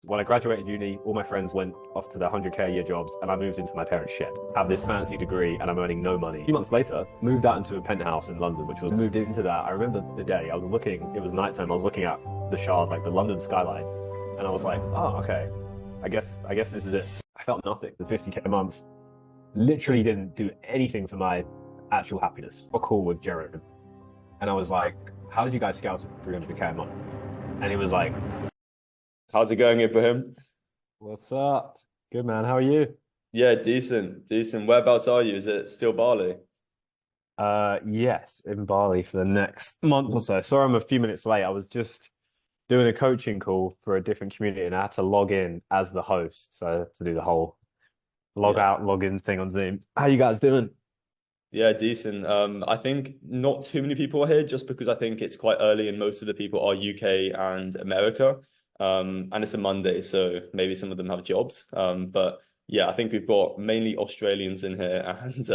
When I graduated uni, all my friends went off to their 100K a year jobs, and I moved into my parents' shed. Have this fancy degree, and I'm earning no money. A few months later, moved out into a penthouse in London, which was moved into that. I remember the day I was looking, it was nighttime, I was looking at the Shard, like the London skyline, and I was like, oh, okay, I guess this is it. I felt nothing. The 50K a month literally didn't do anything for my actual happiness. A call with Jared, and I was like, how did you guys scout it 300K a month? And he was like, How's it going, Ibrahim? what's up? Good man, how are you? Yeah, decent, decent. Whereabouts are you? Is it still Bali? Yes, in Bali for the next month or so. Sorry, I'm a few minutes late. I was just doing a coaching call for a different community and I had to log in as the host. So I had to do the whole log Yeah, out, log in thing on Zoom. How you guys doing? yeah, decent. I think not too many people are here just because I think it's quite early and most of the people are UK and America. And it's a Monday, so maybe some of them have jobs. But yeah, I think we've got mainly Australians in here and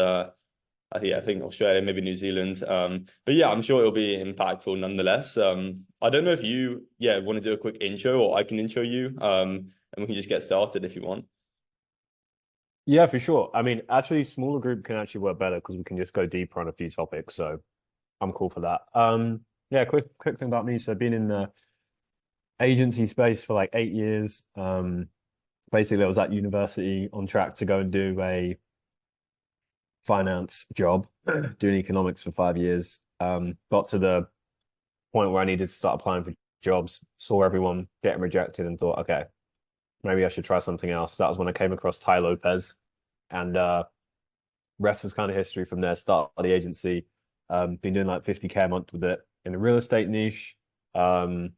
I think Australia, maybe New Zealand. But yeah, I'm sure it'll be impactful nonetheless. I don't know if you, yeah, want to do a quick intro or I can intro you. And we can just get started if you want. Yeah, for sure. I mean, actually, smaller group can actually work better because we can just go deeper on a few topics. So I'm cool for that. Yeah, quick thing about me. So I've been in the agency space for like 8 years. Basically, I was at university on track to go and do a finance job, doing economics for 5 years. Got to the point where I needed to start applying for jobs, saw everyone getting rejected, and thought, okay, maybe I should try something else. That was when I came across Ty Lopez, and rest was kind of history from there. Start the agency, been doing like 50K a month with it in the real estate niche. Um,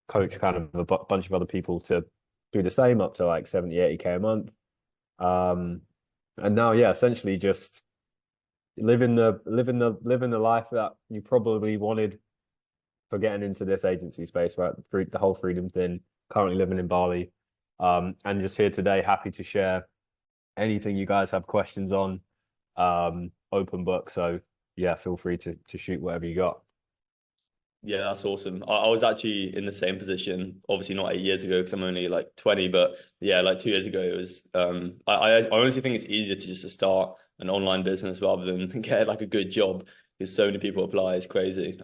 Coach kind of a bunch of other people to do the same up to like 70, 80K a month. Um, and now, yeah, essentially just living the life that you probably wanted for getting into this agency space, right? The whole freedom thing. Currently living in Bali, and just here today, happy to share anything you guys have questions on. Open book. So yeah, feel free to shoot whatever you got. Yeah, that's awesome. I was actually in the same position, obviously not 8 years ago because I'm only like 20, but yeah, like 2 years ago it was I honestly think it's easier to just to start an online business rather than get like a good job because so many people apply, it's crazy.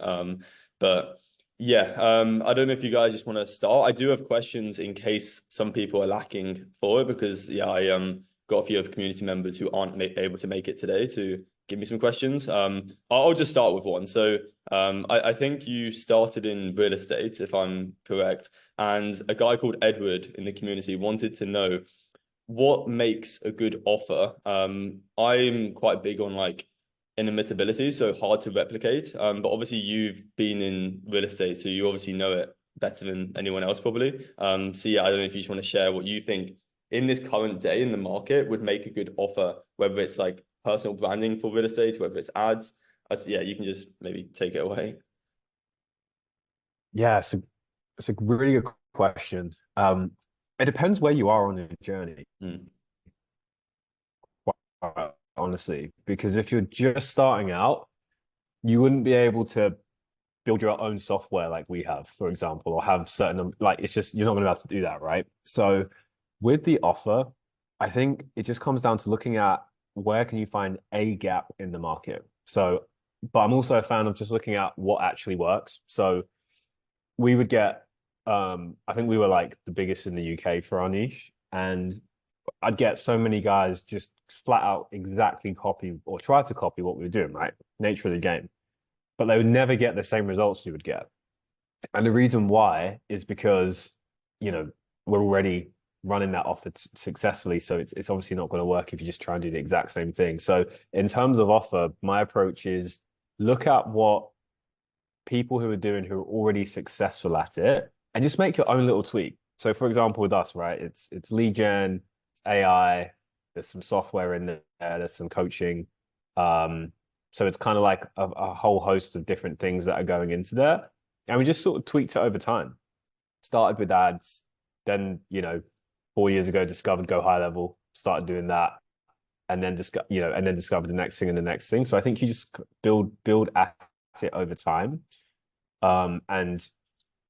But yeah, I don't know if you guys just want to start. I do have questions in case some people are lacking for it because yeah, I got a few of community members who aren't able to make it today to give me some questions. I'll just start with one. So I think you started in real estate, if I'm correct, and a guy called Edward in the community wanted to know what makes a good offer. I'm quite big on like inimitability, so hard to replicate. But obviously you've been in real estate, so you obviously know it better than anyone else probably. So yeah, I don't know if you just want to share what you think in this current day in the market would make a good offer, whether it's like personal branding for real estate, whether it's ads. Yeah, you can just maybe take it away. Yeah, it's a really good question. It depends where you are on your journey, Mm. quite honestly, because if you're just starting out, you wouldn't be able to build your own software like we have, for example, or have certain like it's just you're not going to be able to do that, right? So with the offer, I think it just comes down to looking at where can you find a gap in the market. So, but I'm also a fan of just looking at what actually works. So we would get I think we were like the biggest in the UK for our niche, and I'd get so many guys just flat out exactly copy or try to copy what we were doing, right? Nature of the game. But they would never get the same results you would get. And the reason why is because, you know, we're already running that offer successfully. So it's obviously not going to work if you just try and do the exact same thing. So in terms of offer, my approach is look at what people who are doing who are already successful at it and just make your own little tweak. So for example, with us, right, it's lead gen, it's AI, there's some software in there, there's some coaching. So it's kind of like a whole host of different things that are going into there. And we just sort of tweaked it over time. Started with ads, then, 4 years ago discovered Go High Level, started doing that, and then discovered the next thing and the next thing. So I think you just build at it over time. And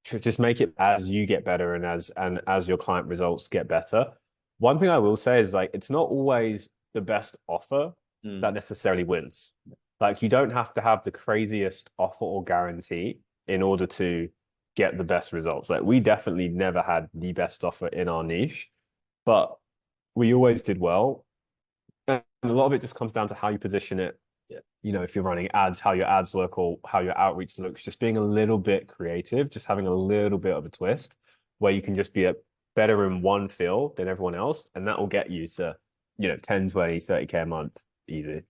just make it as you get better and as your client results get better. One thing I will say is like it's not always the best offer that Mm. necessarily wins. Like you don't have to have the craziest offer or guarantee in order to get the best results. Like we definitely never had the best offer in our niche, but we always did well. And a lot of it just comes down to how you position it. Yeah. You know, if you're running ads, how your ads look or how your outreach looks, just being a little bit creative, just having a little bit of a twist where you can just be better in one field than everyone else. And that will get you to, 10, 20, 30K a month easy.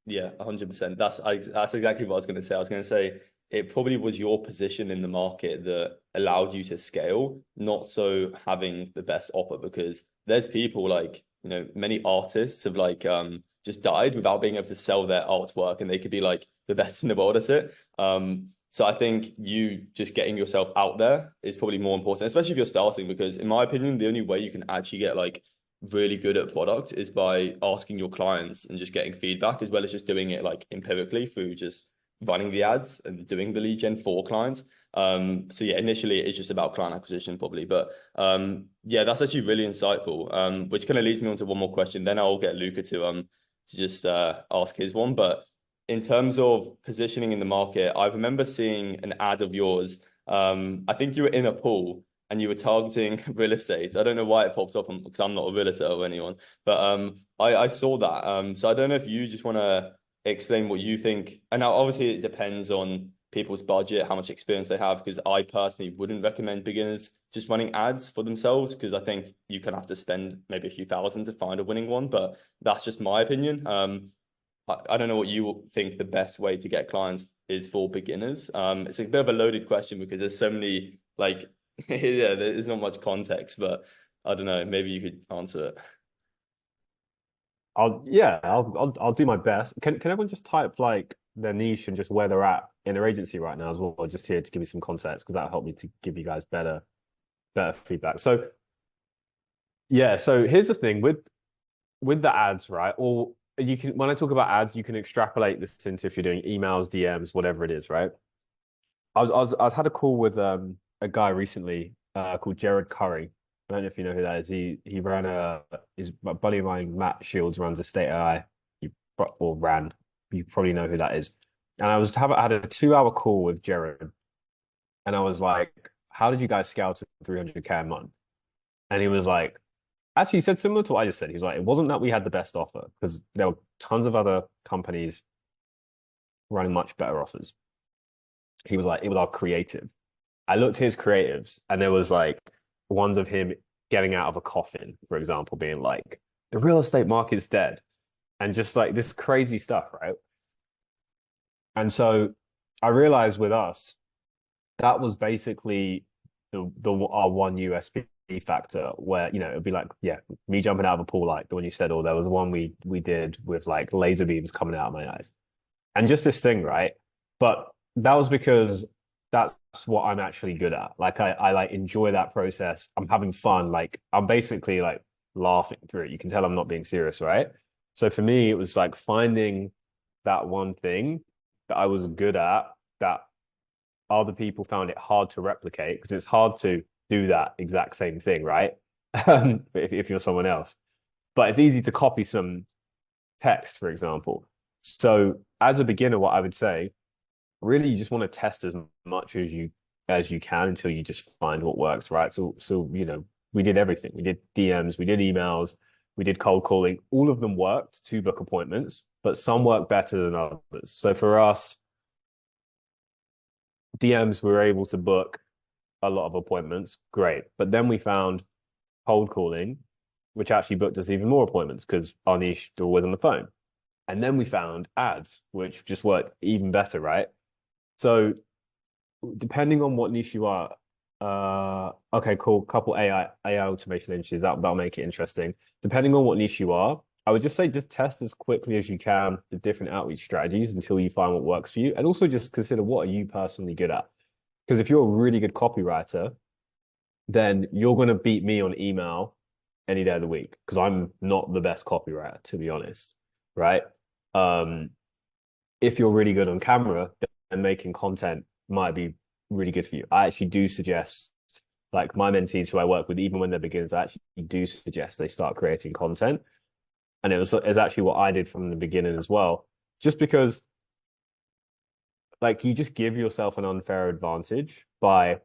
Yeah, 100%. That's exactly what I was going to say. I was going to say it probably was your position in the market that allowed you to scale, not so having the best offer, because there's people like, many artists have like just died without being able to sell their artwork, and they could be like the best in the world at it. So I think you just getting yourself out there is probably more important, especially if you're starting, because in my opinion, the only way you can actually get like really good at product is by asking your clients and just getting feedback, as well as just doing it like empirically through just running the ads and doing the lead gen for clients. So yeah, initially it's just about client acquisition probably, but yeah, that's actually really insightful. Which kind of leads me on to one more question. Then I'll get Luca to just ask his one. But in terms of positioning in the market, I remember seeing an ad of yours. I think you were in a pool and you were targeting real estate. I don't know why it popped up because I'm not a realtor or anyone, but I saw that. So I don't know if you just want to explain what you think. And now obviously it depends on people's budget, how much experience they have, because I personally wouldn't recommend beginners just running ads for themselves, because I think you can have to spend maybe a few thousand to find a winning one, but that's just my opinion. I don't know what you think the best way to get clients is for beginners. It's a bit of a loaded question because there's so many like yeah, there's not much context, but I don't know. Maybe you could answer it. I'll do my best. Can everyone just type like their niche and just where they're at in their agency right now as well, just here to give me some context because that'll help me to give you guys better feedback. So yeah, so here's the thing with the ads, right? Or you can when I talk about ads, you can extrapolate this into if you're doing emails, DMs, whatever it is, right? I had a call with a guy recently called Jared Curry. I don't know if you know who that is. He ran his buddy of mine, Matt Shields, runs Estate AI. He or ran. You probably know who that is. And I had a 2 hour call with Jared, and I was like, "How did you guys scale to 300K a month?" And he was like, actually, he said similar to what I just said. He was like, "It wasn't that we had the best offer because there were tons of other companies running much better offers." He was like, "It was our creative." I looked at his creatives and there was like ones of him getting out of a coffin, for example, being like, the real estate market's dead. And just like this crazy stuff, right? And so I realized with us, that was basically the our one USP factor where, it'd be like, yeah, me jumping out of a pool, like the one you said, or there was one we did with like laser beams coming out of my eyes. And just this thing, right? But that was because that's what I'm actually good at. Like I like enjoy that process. I'm having fun. Like I'm basically like laughing through it. You can tell I'm not being serious, right? So for me, it was like finding that one thing that I was good at that other people found it hard to replicate because it's hard to do that exact same thing, right? If you're someone else. But it's easy to copy some text, for example. So as a beginner, what I would say really you just want to test as much as you can until you just find what works, right? So we did everything. We did DMs, we did emails, we did cold calling. All of them worked to book appointments, but some work better than others. So for us, DMs we were able to book a lot of appointments, great. But then we found cold calling, which actually booked us even more appointments because our niche they're always on the phone. And then we found ads, which just worked even better, right? So depending on what niche you are, okay, cool. Couple AI automation niches that'll make it interesting. Depending on what niche you are, I would just say just test as quickly as you can the different outreach strategies until you find what works for you, and also just consider what are you personally good at. Because if you're a really good copywriter, then you're going to beat me on email any day of the week because I'm not the best copywriter, to be honest, right? Um, if you're really good on camera, then making content might be really good for you. I actually do suggest, like my mentees who I work with, even when they're beginners, I actually do suggest they start creating content. And it's actually what I did from the beginning as well. Just because like you just give yourself an unfair advantage by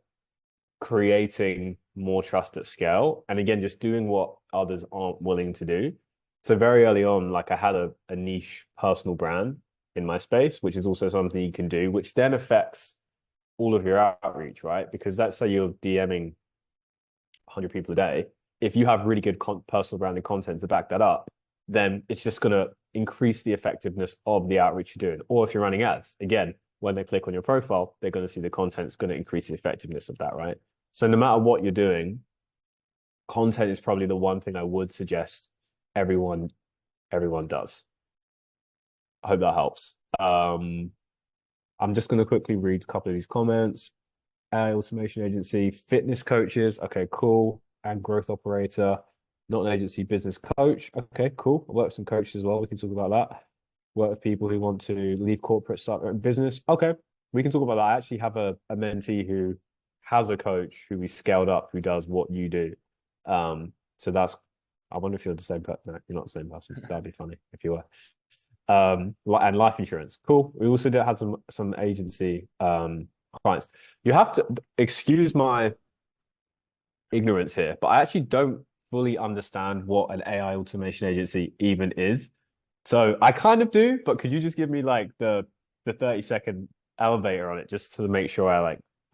creating more trust at scale. And again, just doing what others aren't willing to do. So very early on, like I had a niche personal brand in my space, which is also something you can do, which then affects all of your outreach, right? Because let's say you're DMing 100 people a day. If you have really good personal branded content to back that up, then it's just going to increase the effectiveness of the outreach you're doing. Or if you're running ads, again, when they click on your profile, they're going to see the content's going to increase the effectiveness of that, right? So no matter what you're doing, content is probably the one thing I would suggest everyone does. I hope that helps. I'm just going to quickly read a couple of these comments. Automation agency, fitness coaches. Okay, cool. And growth operator, not an agency, business coach. Okay, cool. I work with some coaches as well. We can talk about that. Work with people who want to leave corporate, start their own business. Okay, we can talk about that. I actually have a mentee who has a coach who we scaled up, who does what you do. So that's, I wonder if you're the same person. No, you're not the same person. That'd be funny if you were. And life insurance. Cool. We also do have some agency clients. You have to excuse my ignorance here, but I actually don't fully understand what an AI automation agency even is. So I kind of do, but could you just give me like the 30-second elevator on it just to make sure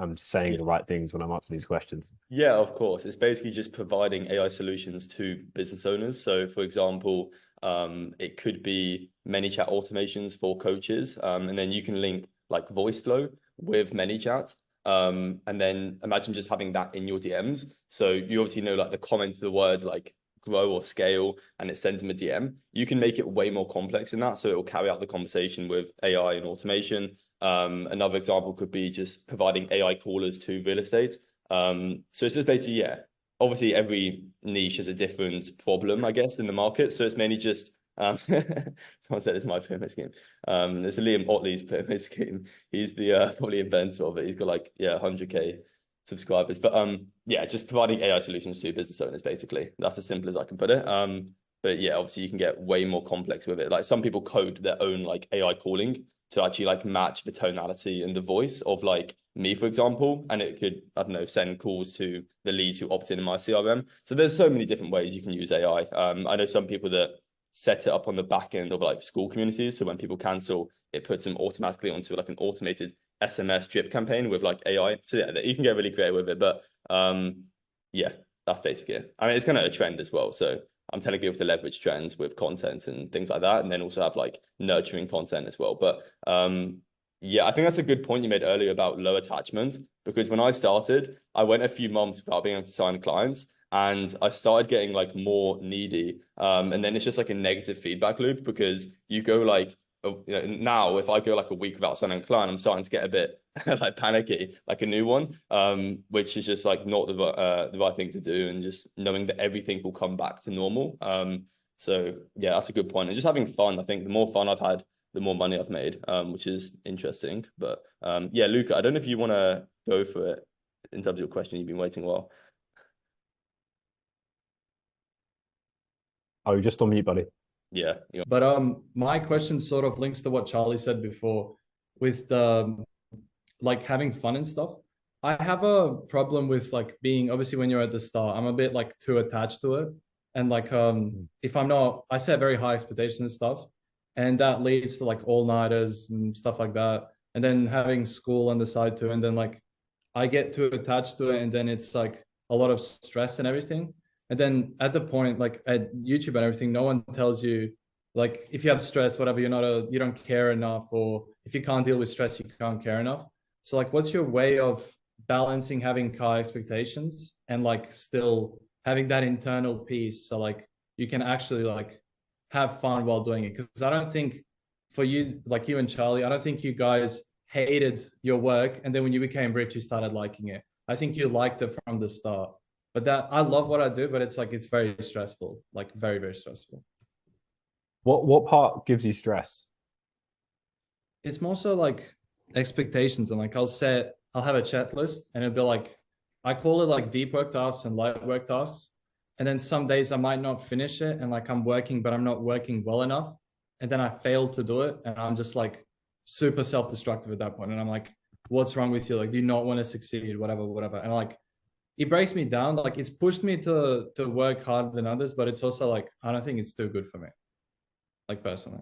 I'm saying the right things when I'm answering these questions? Yeah, of course. It's basically just providing AI solutions to business owners. So for example, it could be ManyChat automations for coaches. And then you can link like VoiceFlow with ManyChat. And then imagine just having that in your DMs. So you obviously know like the comment of the words like grow or scale, and it sends them a DM. You can make it way more complex than that. So it will carry out the conversation with AI and automation. Another example could be just providing AI callers to real estate. So it's just basically, yeah, obviously every niche has a different problem, I guess, in the market. So it's mainly just, someone said it's my pyramid scheme. It's Liam Otley's pyramid scheme. He's the probably inventor of it. He's got like, yeah, 100K subscribers. But yeah, just providing AI solutions to business owners, basically. That's as simple as I can put it. But yeah, obviously you can get way more complex with it. Like some people code their own like AI calling to actually like match the tonality and the voice of like me, for example, and it could, I don't know, send calls to the leads who opt in my CRM. So there's so many different ways you can use AI. I know some people that set it up on the back end of like school communities. So when people cancel, it puts them automatically onto like an automated SMS drip campaign with like AI. So yeah, you can get really creative with it. But yeah, that's basically it. I mean, it's kind of a trend as well. So I'm telling people to leverage trends with content and things like that, and then also have like nurturing content as well. But yeah, I think that's a good point you made earlier about low attachment, because when I started, I went a few months without being able to sign clients, and I started getting like more needy. And then it's just like a negative feedback loop, because you go like, you know, now if I go like a week without signing a client, I'm starting to get a bit like panicky, like a new one, which is just like not the right thing to do, and just knowing that everything will come back to normal. So yeah, that's a good point. And just having fun. I think the more fun I've had, the more money I've made, which is interesting. But yeah, Luca, I don't know if you want to go for it in terms of your question. You've been waiting a while. Oh, you're just on mute, buddy. Yeah. But my question sort of links to what Charlie said before with the like having fun and stuff. I have a problem with like being, obviously when you're at the start, I'm a bit like too attached to it. And like if I'm not, I set very high expectations and stuff. And that leads to like all-nighters and stuff like that. And then having school on the side too. And then like I get too attached to it, and then it's like a lot of stress and everything. And then at the point, like at YouTube and everything, no one tells you, like, if you have stress, whatever, you don't care enough, or if you can't deal with stress, you can't care enough. So like, what's your way of balancing having high expectations and like still having that internal peace, so like you can actually like have fun while doing it? Because I don't think for you, like you and Charlie, I don't think you guys hated your work, and then when you became rich, you started liking it. I think you liked it from the start. But that, I love what I do, but it's like, it's very stressful, like very, very stressful. What part gives you stress? It's more so like expectations, and like I'll set I'll have a checklist and it'll be like, I call it like deep work tasks and light work tasks. And then some days I might not finish it and like I'm working, but I'm not working well enough. And then I fail to do it. And I'm just like super self-destructive at that point. And I'm like, what's wrong with you? Like, do you not want to succeed? Whatever, whatever. And like, it breaks me down. Like, it's pushed me to work harder than others, but it's also like, I don't think it's too good for me, like personally.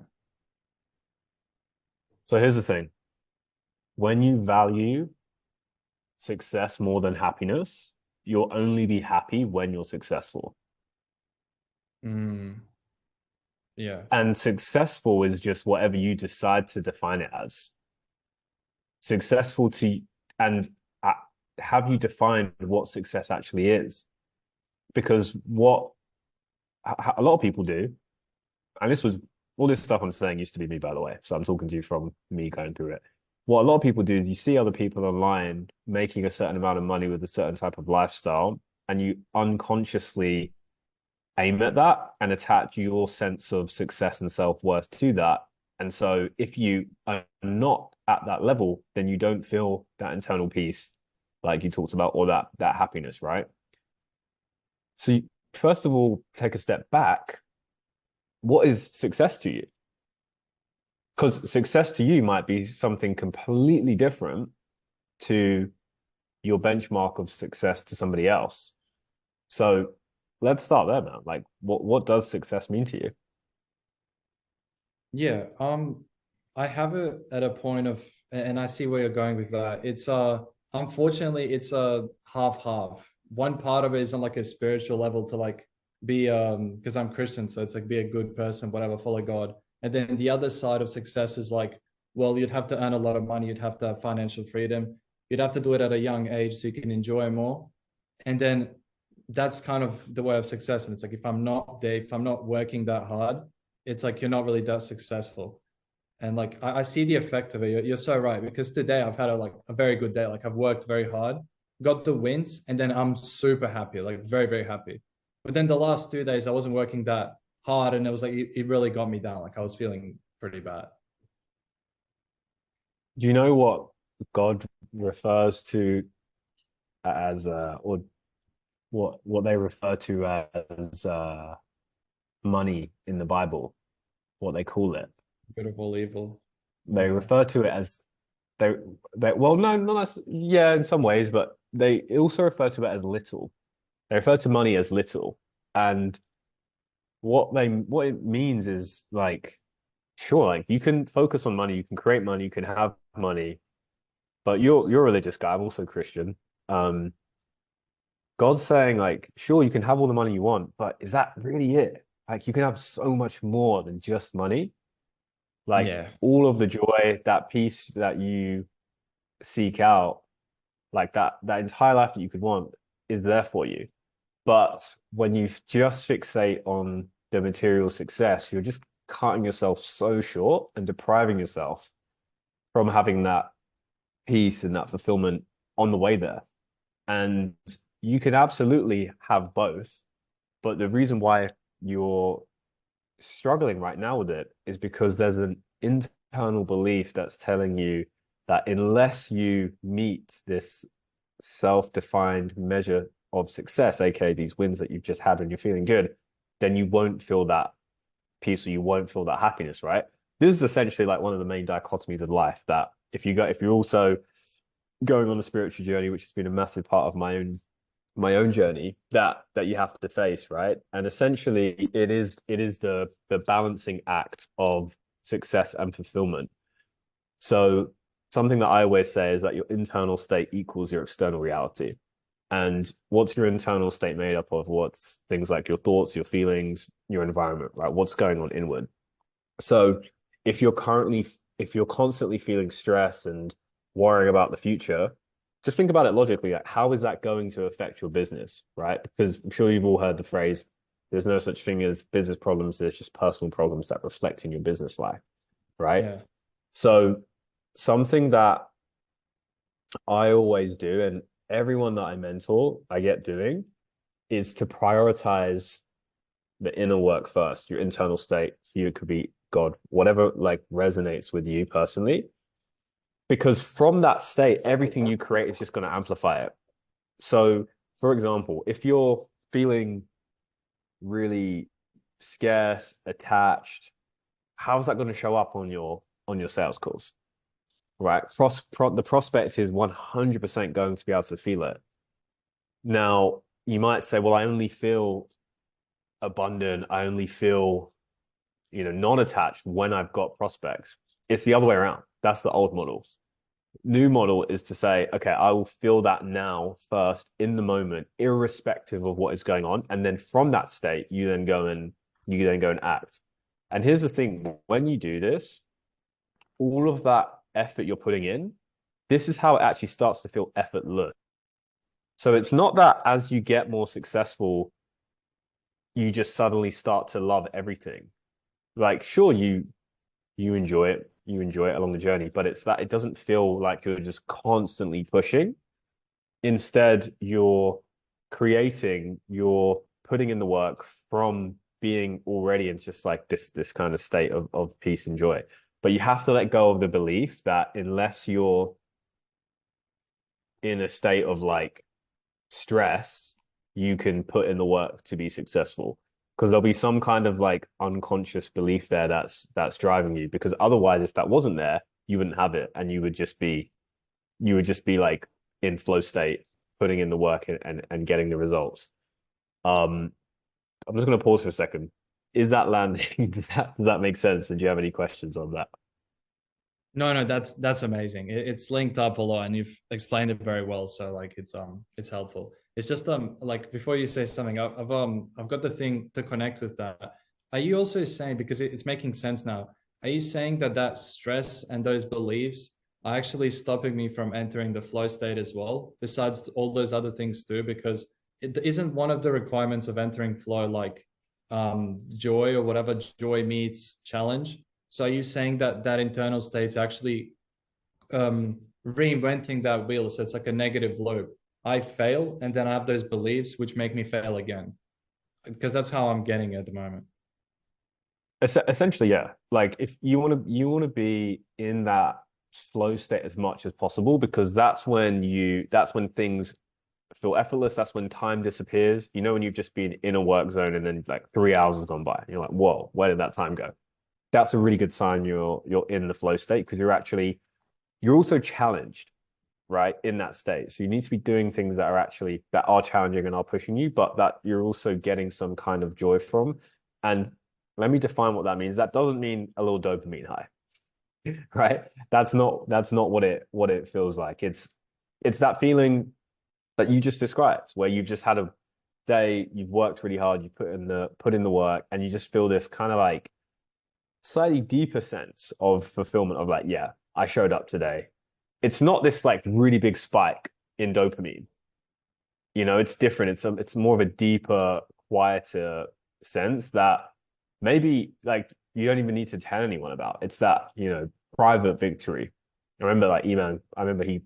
So here's the thing. When you value success more than happiness, you'll only be happy when you're successful. Mm, yeah. And successful is just whatever you decide to define it as. Successful to, and have you defined what success actually is? Because what a lot of people do, and this was all this stuff I'm saying used to be me, by the way. So I'm talking to you from me going through it. What a lot of people do is you see other people online making a certain amount of money with a certain type of lifestyle, and you unconsciously aim at that and attach your sense of success and self-worth to that. And so if you are not at that level, then you don't feel that internal peace like you talked about, or that happiness, right? So first of all, take a step back. What is success to you? Because success to you might be something completely different to your benchmark of success to somebody else. So let's start there, man. Like, what does success mean to you? Yeah. I have it at a point of, and I see where you're going with that. It's unfortunately it's a half. One part of it is on like a spiritual level to like be because I'm Christian, so it's like be a good person, whatever, follow God. And then the other side of success is like, well, you'd have to earn a lot of money, you'd have to have financial freedom, you'd have to do it at a young age so you can enjoy more. And then that's kind of the way of success. And it's like if I'm not there, if I'm not working that hard, it's like you're not really that successful. And like I see the effect of it. You're so right, because today I've had a very good day. Like I've worked very hard, got the wins, and then I'm super happy, like very, very happy. But then the last 2 days I wasn't working that hard, and it was like it really got me down. Like I was feeling pretty bad. Do you know what God refers to as or what they refer to as money in the Bible? What they call it? Good of all evil. They refer to it as they well, no, not as, yeah, in some ways, but they also refer to it as little. They refer to money as little. And what it means is like, sure, like you can focus on money, you can create money, you can have money, but you're a religious guy. I'm also Christian. God's saying like, sure, you can have all the money you want, but is that really it? Like you can have so much more than just money. Like Yeah. all of the joy, that peace that you seek out, like that entire life that you could want is there for you. But when you just fixate on the material success, you're just cutting yourself so short and depriving yourself from having that peace and that fulfillment on the way there. And you can absolutely have both. But the reason why you're struggling right now with it is because there's an internal belief that's telling you that unless you meet this self-defined measure of success, aka these wins that you've just had and you're feeling good, then you won't feel that peace or you won't feel that happiness, right? This is essentially like one of the main dichotomies of life, that if you're also going on a spiritual journey, which has been a massive part of my own journey, that you have to face, right? And essentially it is the balancing act of success and fulfillment. So something that I always say is that your internal state equals your external reality. And what's your internal state made up of? What's things like your thoughts, your feelings, your environment, right? What's going on inward? So if you're constantly feeling stress and worrying about the future, just think about it logically. Like, how is that going to affect your business, right? Because I'm sure you've all heard the phrase, there's no such thing as business problems, there's just personal problems that reflect in your business life, right? Yeah. So something that I always do, and everyone that I mentor, I get doing, is to prioritize the inner work first, your internal state. You could be God, whatever like resonates with you personally. Because from that state, everything you create is just going to amplify it. So, for example, if you're feeling really scarce, attached, how's that going to show up on your sales calls? Right? The prospect is 100% going to be able to feel it. Now, you might say, well, I only feel abundant, I only feel, non-attached when I've got prospects. It's the other way around. That's the old model. New model is to say, okay, I will feel that now first in the moment, irrespective of what is going on. And then from that state, you then go and act. And here's the thing, when you do this, all of that effort you're putting in, this is how it actually starts to feel effortless. So it's not that as you get more successful, you just suddenly start to love everything. Like, sure, you enjoy it, along the journey, but it's that it doesn't feel like you're just constantly pushing. Instead, you're creating, you're putting in the work from being already in just like this kind of state of peace and joy. But you have to let go of the belief that unless you're in a state of like stress, you can put in the work to be successful. Because there'll be some kind of like unconscious belief there that's driving you. Because otherwise, if that wasn't there, you wouldn't have it, and you would just be like in flow state, putting in the work and getting the results. I'm just going to pause for a second. Is that landing? Does that make sense? And do you have any questions on that? No, that's amazing. It's linked up a lot, and you've explained it very well. So like it's helpful. It's just like before you say something, I've got the thing to connect with that. Are you also saying, because it's making sense now? Are you saying that stress and those beliefs are actually stopping me from entering the flow state as well, besides all those other things too? Because it isn't one of the requirements of entering flow like joy or whatever, joy meets challenge. So are you saying that internal state's actually reinventing that wheel? So it's like a negative loop. I fail, and then I have those beliefs which make me fail again. Because that's how I'm getting it at the moment. Essentially, yeah. Like if you want to be in that flow state as much as possible, because that's when things feel effortless. That's when time disappears. When you've just been in a work zone and then like 3 hours has gone by, and you're like, whoa, where did that time go? That's a really good sign you're in the flow state, because you're also challenged, right, in that state. So you need to be doing things that are challenging and are pushing you, but that you're also getting some kind of joy from. And let me define what that means. That doesn't mean a little dopamine high, right? That's not what it feels like. It's that feeling that you just described, where you've just had a day, you've worked really hard, you put in the work, and you just feel this kind of like slightly deeper sense of fulfillment of like, yeah, I showed up today. It's not this like really big spike in dopamine. It's different. It's more of a deeper, quieter sense that maybe like you don't even need to tell anyone about. It's that, private victory. I remember he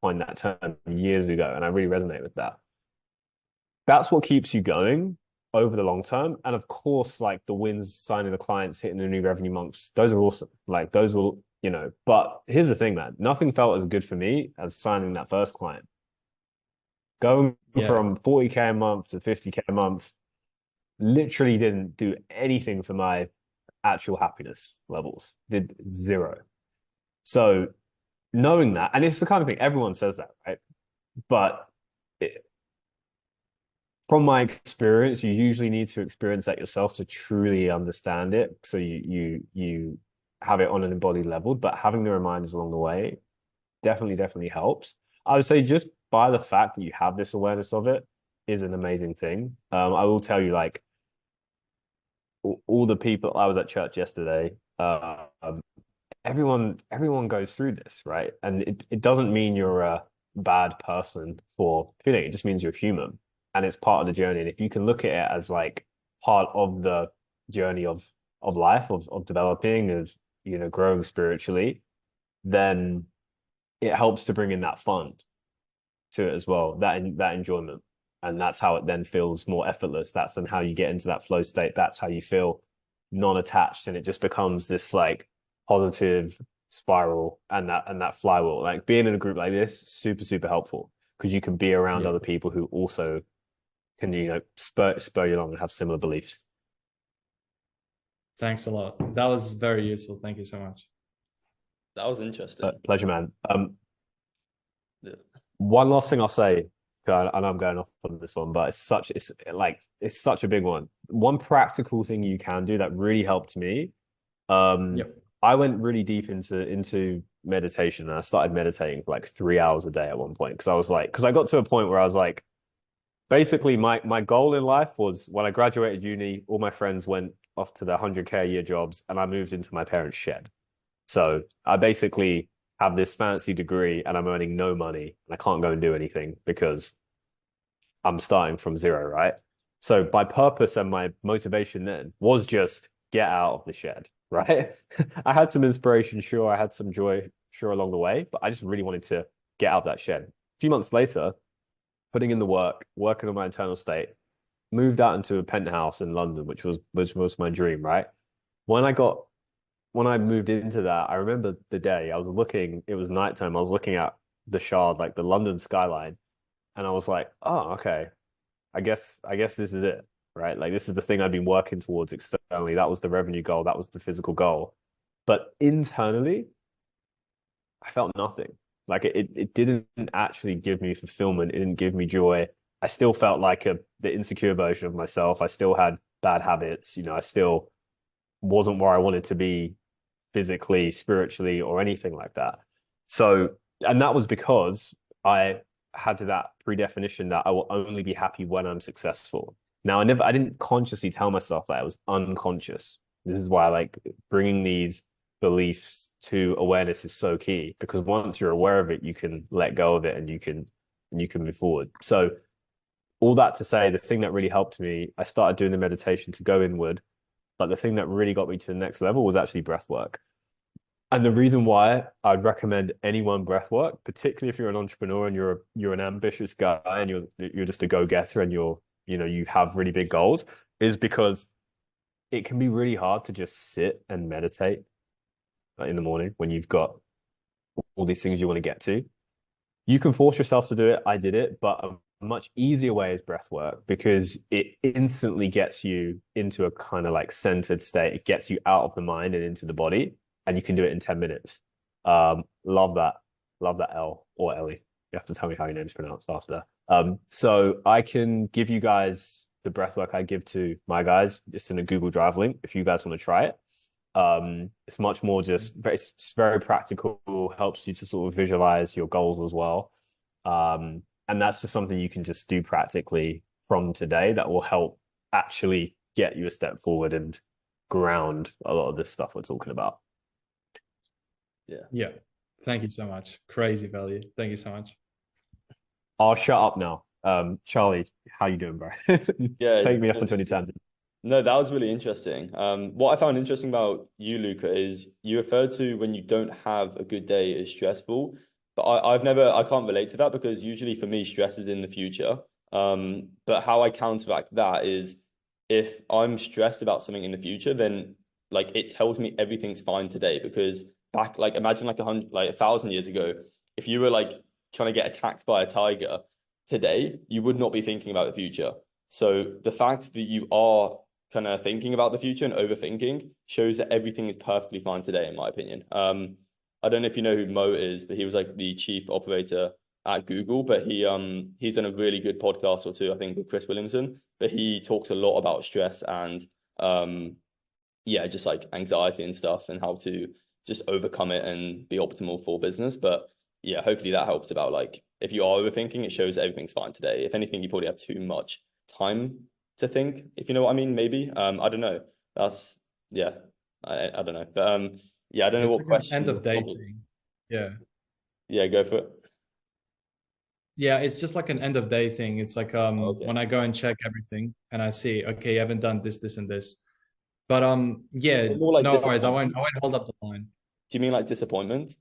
coined that term years ago, and I really resonate with that. That's what keeps you going over the long term. And of course, like the wins, signing the clients, hitting the new revenue months, those are awesome. Like those will, but here's the thing, man, nothing felt as good for me as signing that first client. Going from 40K a month to 50K a month literally didn't do anything for my actual happiness levels. Did zero. So knowing that, and it's the kind of thing everyone says that, right? But from my experience, you usually need to experience that yourself to truly understand it. So you have it on an embodied level, but having the reminders along the way definitely helps. I would say just by the fact that you have this awareness of it is an amazing thing. I will tell you, like all the people, I was at church yesterday, everyone goes through this, right? And it doesn't mean you're a bad person for feeling it. It just means you're human, and it's part of the journey. And if you can look at it as like part of the journey of life, of developing, of growing spiritually, then it helps to bring in that fun to it as well, that enjoyment. And that's how it then feels more effortless. That's then how you get into that flow state. That's how you feel non-attached, and it just becomes this like positive, spiral and that flywheel. Like being in a group like this, super, super helpful because you can be around Yeah. other people who also can, spur you along and have similar beliefs. Thanks a lot. That was very useful. Thank you so much. That was interesting. Pleasure, man. Yeah. One last thing I'll say, I know I'm going off on this one, but it's such a big one. One practical thing you can do that really helped me. Yep. I went really deep into meditation and I started meditating for like 3 hours a day at one point because I got to a point where I was like, basically my goal in life was when I graduated uni, all my friends went off to their 100K a year jobs and I moved into my parents' shed. So I basically have this fancy degree and I'm earning no money and I can't go and do anything because I'm starting from zero, right? So my purpose and my motivation then was just get out of the shed, right? I had some inspiration, sure. I had some joy, sure, along the way, but I just really wanted to get out of that shed. A few months later, putting in the work, working on my internal state, moved out into a penthouse in London, which was my dream, right? When I moved into that, I remember the day I was looking, it was nighttime, I was looking at the Shard, like the London skyline, and I was like, oh, okay. I guess this is it, right? Like this is the thing I've been working towards externally. That was the revenue goal, that was the physical goal. But internally, I felt nothing. Like it didn't actually give me fulfillment. It didn't give me joy. I still felt like the insecure version of myself. I still had bad habits. I still wasn't where I wanted to be physically, spiritually, or anything like that. So, and that was because I had that predefinition that I will only be happy when I'm successful. Now, I didn't consciously tell myself that. I was unconscious. This is why I like bringing these beliefs to awareness is so key because once you're aware of it, you can let go of it and you can move forward. So all that to say, the thing that really helped me, I started doing the meditation to go inward, but the thing that really got me to the next level was actually breath work. And the reason why I'd recommend anyone breath work, particularly if you're an entrepreneur and you're an ambitious guy and you're just a go-getter and you have really big goals, is because it can be really hard to just sit and meditate in the morning when you've got all these things you want to get to. You can force yourself to do it. I did it, but a much easier way is breath work because it instantly gets you into a kind of like centered state. It gets you out of the mind and into the body, and you can do it in 10 minutes. Love that. Love that L or Ellie. You have to tell me how your name's pronounced after that. So I can give you guys the breath work I give to my guys just in a Google Drive link if you guys want to try it. It's much more it's very practical, helps you to sort of visualize your goals as well. And that's just something you can just do practically from today that will help actually get you a step forward and ground a lot of this stuff we're talking about. Yeah. Thank you so much. Crazy value. Thank you so much. I'll shut up now. Charlie, how you doing, bro? Yeah, Take me off into any tangent. No, that was really interesting. What I found interesting about you, Luca, is you referred to when you don't have a good day as stressful, but I can't relate to that because usually for me, stress is in the future. But how I counteract that is if I'm stressed about something in the future, then like it tells me everything's fine today because back, like imagine like 1,000 years ago, if you were like trying to get attacked by a tiger today, you would not be thinking about the future. So the fact that you are kind of thinking about the future and overthinking shows that everything is perfectly fine today, in my opinion. I don't know if you know who Mo is, but he was like the chief operator at Google, but he's done a really good podcast or two, I think, with Chris Williamson. But he talks a lot about stress and just like anxiety and stuff and how to just overcome it and be optimal for business. But yeah, hopefully that helps about like if you are overthinking, it shows that everything's fine today. If anything, you probably have too much time to think, if you know what I mean, maybe. I don't know. That's I don't know. But I don't know what like question. End of day thing. Yeah. Yeah, go for it. Yeah, it's just like an end of day thing. It's like Okay. when I go and check everything and I see, okay, you haven't done this, this, and this. But yeah, More like no worries. I disappointment. won't hold up the line. Do you mean like disappointment?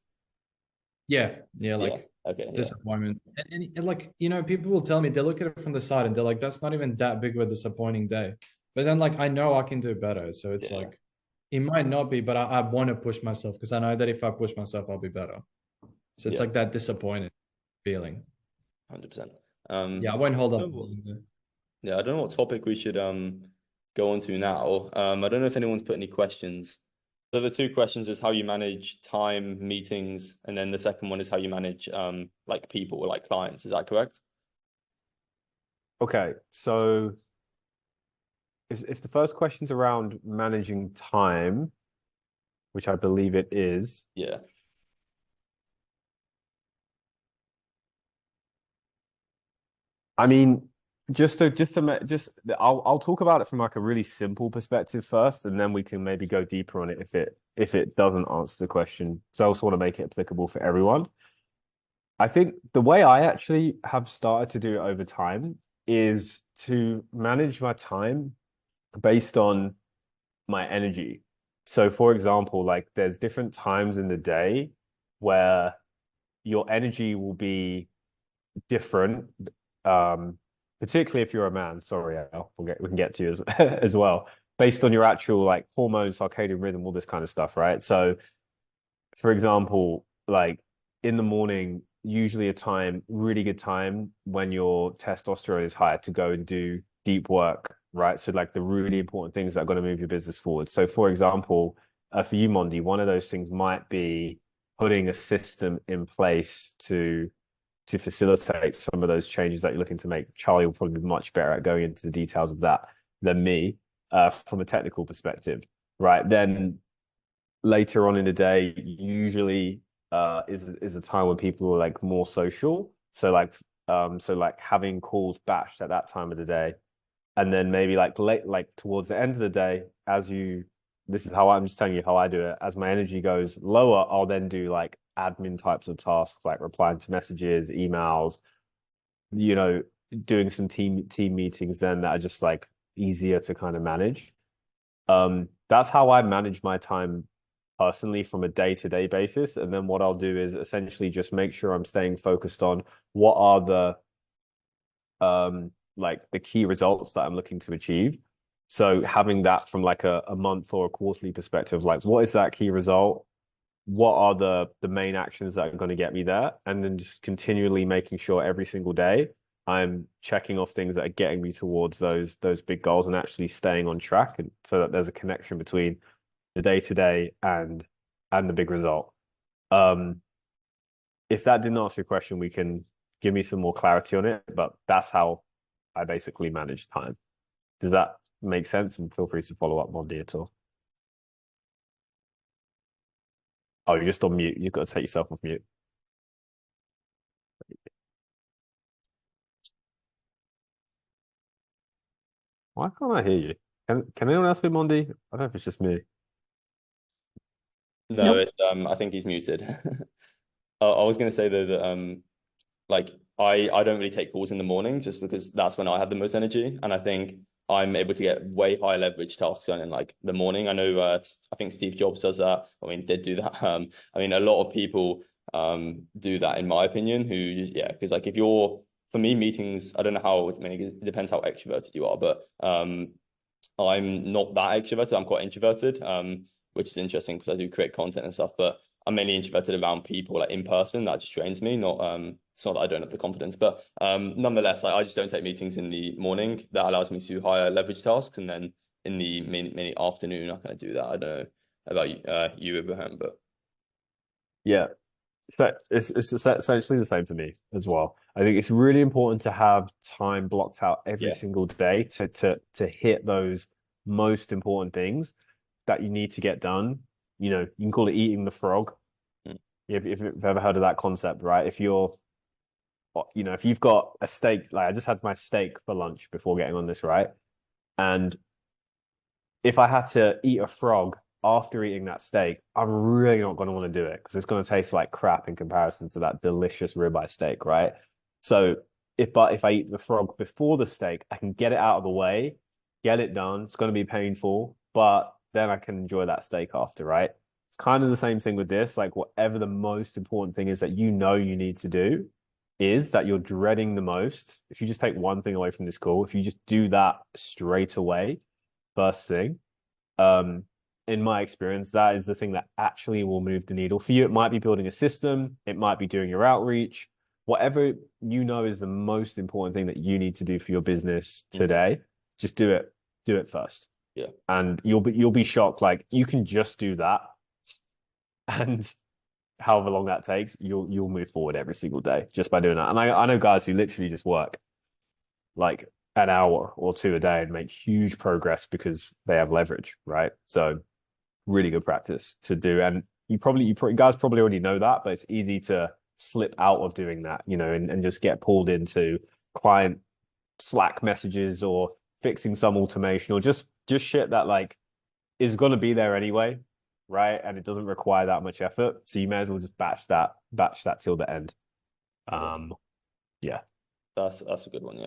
Yeah, like Yeah. Okay. Yeah. disappointment. And like, people will tell me they look at it from the side and they're like, that's not even that big of a disappointing day. But then like I know I can do better. So it's Yeah. like It might not be, but I want to push myself because I know that if I push myself, I'll be better. So it's Yeah, like that disappointed feeling. 100%. Yeah, I won't hold I up. don't know yeah, I don't know what topic we should go on to now. I don't know if anyone's put any questions. So the two questions is how you manage time, meetings, and then the second one is how you manage like people or like clients. Is that correct? Okay, so if the first question's around managing time, which I believe it is, Yeah. I mean, I'll talk about it from like a really simple perspective first, and then we can maybe go deeper on it if it doesn't answer the question. So I also want to make it applicable for everyone. I think the way I actually have started to do it over time is to manage my time based on my energy. So, for example, like there's different times in the day where your energy will be different. Particularly if you're a man. Sorry, Al, we can get to you as as well, based on your actual like hormones, circadian rhythm, all this kind of stuff, right? So, for example, like in the morning, usually a time, really good time when your testosterone is high to go and do deep work, right? So like the really important things that are going to move your business forward. So for example, for you, Mondi, one of those things might be putting a system in place to facilitate some of those changes that you're looking to make. Charlie will probably be much better at going into the details of that than me, from a technical perspective, right? Then later on in the day usually is a time when people are like more social. So like having calls batched at that time of the day. And then maybe like late like towards the end of the day, as you this is how I'm just telling you how I do it. As my energy goes lower, I'll then do like admin types of tasks like replying to messages, emails, you know, doing some team meetings then that are just like easier to kind of manage. That's how I manage my time personally from a day-to-day basis. And then what I'll do is essentially just make sure I'm staying focused on what are like the key results that I'm looking to achieve. So having that from like a month or a quarterly perspective, like what is that key result? What are the main actions that are going to get me there? And then just continually making sure every single day I'm checking off things that are getting me towards those big goals and actually staying on track, and so that there's a connection between the day to day and the big result. Um, if that didn't answer your question, we can give me some more clarity on it, but that's how I basically manage time. Does that make sense? And feel free to follow up, Mondi, at all. Oh, you're just on mute. You've got to take yourself off mute. Why can't I hear you? Can anyone else hear Mondi? I don't know if it's just me. No, Nope. it, I think he's muted. I was gonna say though that like I don't really take calls in the morning just because that's when I have the most energy, and I think I'm able to get way higher leverage tasks done in like the morning. I know I think Steve Jobs does that. I mean, did do that. I mean, a lot of people do that in my opinion. Who just, yeah, because like if you're for me meetings, I don't know how. I mean, it depends how extroverted you are, but I'm not that extroverted. I'm quite introverted, which is interesting because I do create content and stuff, but I'm mainly introverted around people like in person. That just drains me. Not it's not that I don't have the confidence, but nonetheless, like, I just don't take meetings in the morning. That allows me to do higher leverage tasks, and then in the mini afternoon, I kind of do that. I don't know about you, Abraham, but Yeah, so it's essentially the same for me as well. I think it's really important to have time blocked out every yeah, single day to hit those most important things that you need to get done. You know, you can call it eating the frog. mm, If you've ever heard of that concept, right? If you're, you know, if you've got a steak, like I just had my steak for lunch before getting on this, right? And if I had to eat a frog after eating that steak, I'm really not going to want to do it because it's going to taste like crap in comparison to that delicious ribeye steak, right? So if I eat the frog before the steak, I can get it out of the way, get it done. It's going to be painful, but then I can enjoy that steak after, right? It's kind of the same thing with this. Like whatever the most important thing is that you know you need to do is that you're dreading the most. If you just take one thing away from this call, if you just do that straight away, first thing, um, in my experience, that is the thing that actually will move the needle. For you, it might be building a system, it might be doing your outreach, whatever you know is the most important thing that you need to do for your business today, just do it first. Yeah. And you'll be shocked. Like, you can just do that, and however long that takes, you'll move forward every single day just by doing that. And I know guys who literally just work like an hour or two a day and make huge progress because they have leverage, right? So really good practice to do. And you guys probably already know that, but it's easy to slip out of doing that, and just get pulled into client Slack messages or fixing some automation or just shit that like is going to be there anyway, right? And it doesn't require that much effort. So you may as well just batch that till the end. Yeah. That's a good one.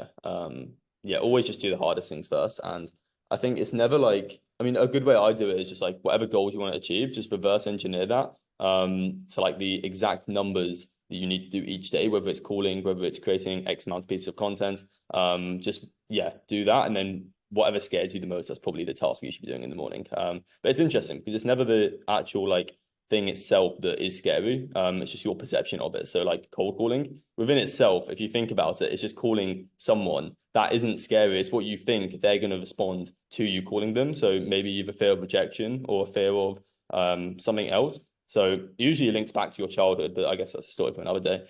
Yeah. Always just do the hardest things first. And I think it's never like, I mean, a good way I do it is just like whatever goals you want to achieve, just reverse engineer that to like the exact numbers that you need to do each day, whether it's calling, whether it's creating X amount of pieces of content. Just do that. And then whatever scares you the most, that's probably the task you should be doing in the morning. But it's interesting because it's never the actual like thing itself that is scary. It's just your perception of it. So like cold calling within itself, if you think about it, it's just calling someone. That isn't scary. It's what you think they're going to respond to you calling them. So maybe you have a fear of rejection or a fear of something else. So usually it links back to your childhood, but I guess that's a story for another day.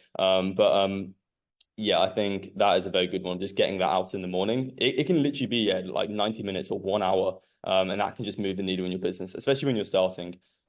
Yeah, I think that is a very good one. Just getting that out in the morning. It can literally be like 90 minutes or 1 hour. And that can just move the needle in your business, especially when you're starting.